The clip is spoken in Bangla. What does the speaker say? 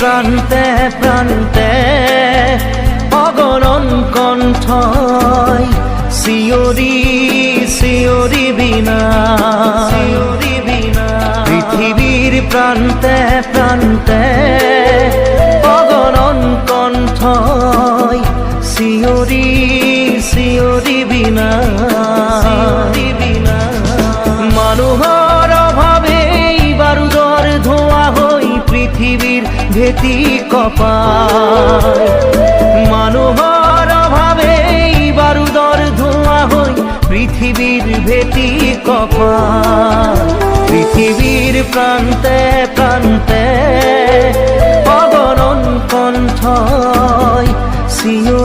প্রান্তে প্রান্তে অগণন কণ্ঠই শিয়রি শিয়রি বিনা পৃথিবীর প্রান্তে প্রান্তে অগণন কণ্ঠই শিয়রি শিয়রি বিনা মানুহৰ অভাৱে বাৰুদৰ ধোঁৱা হৈ পৃথিৱীৰ ভেটি কঁপায় মানুহৰ অভাৱে বাৰুদৰ ধোঁৱা হৈ পৃথিৱীৰ ভেটি কঁপায় পৃথিৱীৰ প্ৰান্তে প্ৰান্তে অগণন কণ্ঠই শিয়ৰি